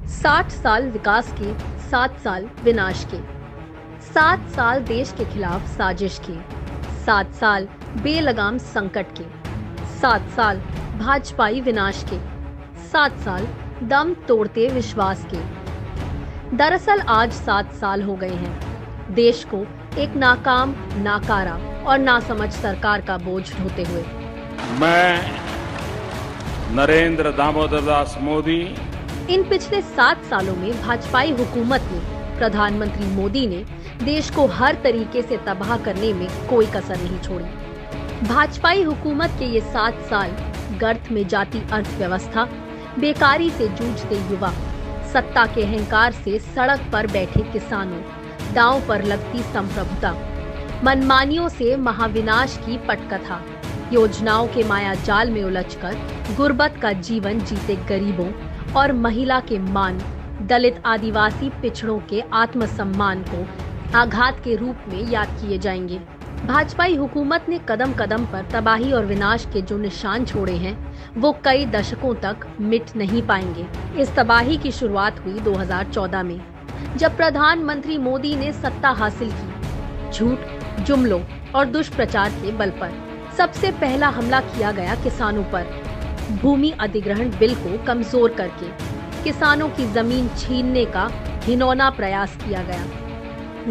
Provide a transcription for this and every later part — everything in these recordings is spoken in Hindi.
60 साल विकास के, 7 साल विनाश के, 7 साल देश के खिलाफ साजिश के, 7 साल बेलगाम संकट के, 7 साल भाजपाई विनाश के, 7 साल दम तोड़ते विश्वास के। दरअसल आज 7 साल हो गए हैं देश को एक नाकाम, नाकारा और नासमझ सरकार का बोझ ढोते हुए। मैं नरेंद्र दामोदर दास मोदी इन पिछले 7 सालों में भाजपाई हुकूमत ने, प्रधानमंत्री मोदी ने देश को हर तरीके से तबाह करने में कोई कसर नहीं छोड़ी। भाजपाई हुकूमत के ये 7 साल गर्त में जाती अर्थव्यवस्था, बेकारी से जूझते युवा, सत्ता के अहंकार से सड़क पर बैठे किसानों, दांव पर लगती संप्रभुता, मनमानियों से महाविनाश की पटकथा, योजनाओं के माया जाल में उलझकर गुर्बत का जीवन जीते गरीबों और महिला के मान, दलित आदिवासी पिछड़ों के आत्मसम्मान को आघात के रूप में याद किए जाएंगे। भाजपाई हुकूमत ने कदम कदम पर तबाही और विनाश के जो निशान छोड़े हैं, वो कई दशकों तक मिट नहीं पाएंगे। इस तबाही की शुरुआत हुई 2014 में, जब प्रधानमंत्री मोदी ने सत्ता हासिल की। झूठ, जुमलों और दुष्प्रचार के बल पर सबसे पहला हमला किया गया किसानों पर। भूमि अधिग्रहण बिल को कमजोर करके किसानों की जमीन छीनने का घिनौना प्रयास किया गया।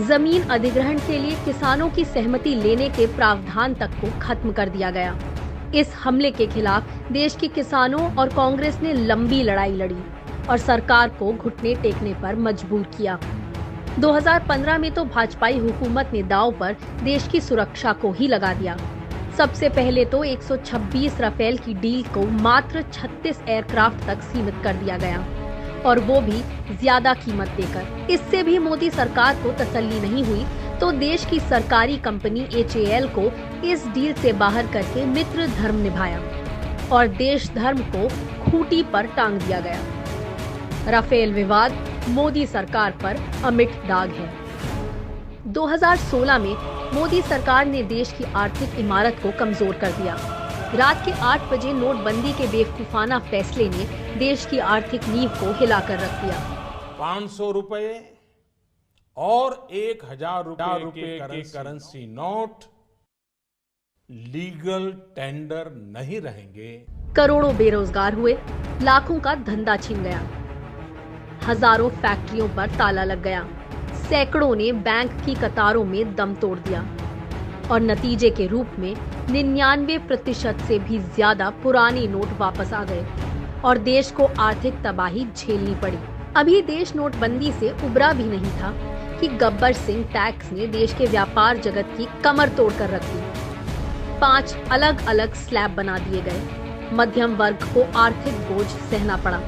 जमीन अधिग्रहण के लिए किसानों की सहमति लेने के प्रावधान तक को खत्म कर दिया गया। इस हमले के खिलाफ देश के किसानों और कांग्रेस ने लंबी लड़ाई लड़ी और सरकार को घुटने टेकने पर मजबूर किया। 2015 में तो भाजपाई हुकूमत ने दांव पर देश की सुरक्षा को ही लगा दिया। सबसे पहले तो 126 राफेल की डील को मात्र 36 एयरक्राफ्ट तक सीमित कर दिया गया, और वो भी ज्यादा कीमत देकर। इससे भी मोदी सरकार को तसल्ली नहीं हुई तो देश की सरकारी कंपनी HAL को इस डील से बाहर करके मित्र धर्म निभाया और देश धर्म को खूंटी पर टांग दिया गया। राफेल विवाद मोदी सरकार पर अमिट दाग है। 2016 में मोदी सरकार ने देश की आर्थिक इमारत को कमजोर कर दिया। रात के 8 बजे नोटबंदी के बेवकूफाना फैसले ने देश की आर्थिक नींव को हिलाकर रख दिया। 500 रुपए और 1000 रुपए के करेंसी नोट लीगल टेंडर नहीं रहेंगे। करोड़ों बेरोजगार हुए, लाखों का धंधा छिन गया, हजारों फैक्ट्रियों पर ताला लग गया, सैकड़ों ने बैंक की कतारों में दम तोड़ दिया और नतीजे के रूप में 99% से भी ज्यादा पुराने नोट वापस आ गए और देश को आर्थिक तबाही झेलनी पड़ी। अभी देश नोटबंदी से उबरा भी नहीं था कि गब्बर सिंह टैक्स ने देश के व्यापार जगत की कमर तोड़ कर रख दी। 5 अलग अलग स्लैब बना दिए गए। मध्यम वर्ग को आर्थिक बोझ सहना पड़ा।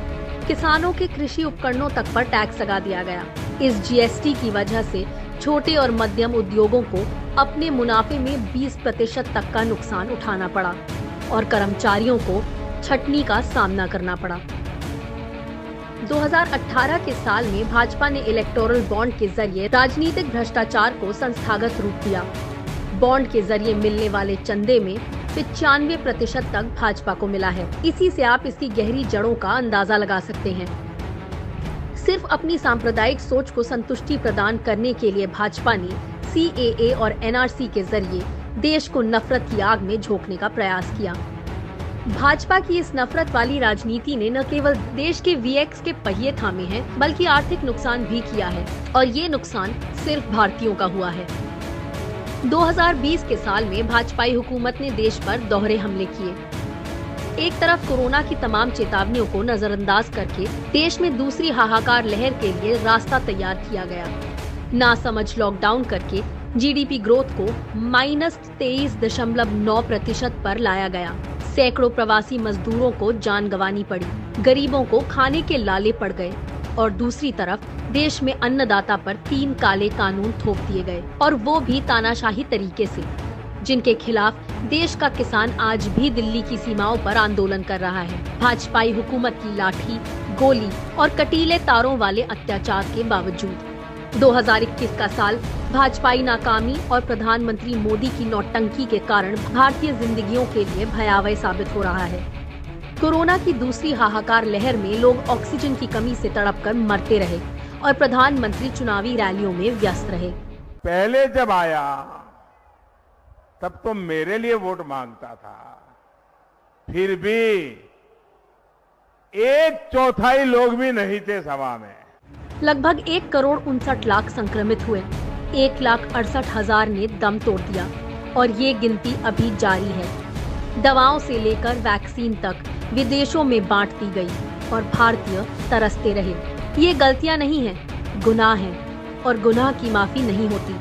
किसानों के कृषि उपकरणों तक पर टैक्स लगा दिया गया। इस GST की वजह से छोटे और मध्यम उद्योगों को अपने मुनाफे में 20% तक का नुकसान उठाना पड़ा और कर्मचारियों को छटनी का सामना करना पड़ा। 2018 के साल में भाजपा ने इलेक्टोरल बॉन्ड के जरिए राजनीतिक भ्रष्टाचार को संस्थागत रूप दिया। बॉन्ड के जरिए मिलने वाले चंदे में 95% तक भाजपा को मिला है। इसी से आप इसकी गहरी जड़ों का अंदाजा लगा सकते हैं। सिर्फ अपनी सांप्रदायिक सोच को संतुष्टि प्रदान करने के लिए भाजपा ने CAA और NRC के जरिए देश को नफरत की आग में झोंकने का प्रयास किया। भाजपा की इस नफरत वाली राजनीति ने न केवल देश के VX के पहिए थामे हैं, बल्कि आर्थिक नुकसान भी किया है, और ये नुकसान सिर्फ भारतीयों का हुआ है। 2020 के साल में भाजपाई हुकूमत ने देश पर दोहरे हमले किए। एक तरफ कोरोना की तमाम चेतावनियों को नजरअंदाज करके देश में दूसरी हाहाकार लहर के लिए रास्ता तैयार किया गया। नासमझ लॉकडाउन करके GDP ग्रोथ को -23.9% पर लाया गया। सैकड़ों प्रवासी मजदूरों को जान गंवानी पड़ी, गरीबों को खाने के लाले पड़ गए, और दूसरी तरफ देश में अन्नदाता पर 3 काले कानून थोप दिए गए, और वो भी तानाशाही तरीके से, जिनके खिलाफ देश का किसान आज भी दिल्ली की सीमाओं पर आंदोलन कर रहा है। भाजपाई हुकूमत की लाठी, गोली और कटीले तारों वाले अत्याचार के बावजूद 2021 का साल भाजपाई नाकामी और प्रधानमंत्री मोदी की नौटंकी के कारण भारतीय जिंदगियों के लिए भयावह साबित हो रहा है। कोरोना की दूसरी हाहाकार लहर में लोग ऑक्सीजन की कमी से तड़पकर मरते रहे और प्रधानमंत्री चुनावी रैलियों में व्यस्त रहे। पहले जब आया तब तो मेरे लिए वोट मांगता था, फिर भी 1/4 लोग भी नहीं थे सभा में। लगभग 1,59,00,000 संक्रमित हुए, 1,68,000 ने दम तोड़ दिया और ये गिनती अभी जारी है। दवाओं से लेकर वैक्सीन तक विदेशों में बांट दी गई और भारतीय तरसते रहे। ये गलतियां नहीं हैं, गुनाह हैं और गुनाह की माफी नहीं होती।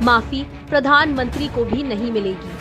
माफी प्रधानमंत्री को भी नहीं मिलेगी।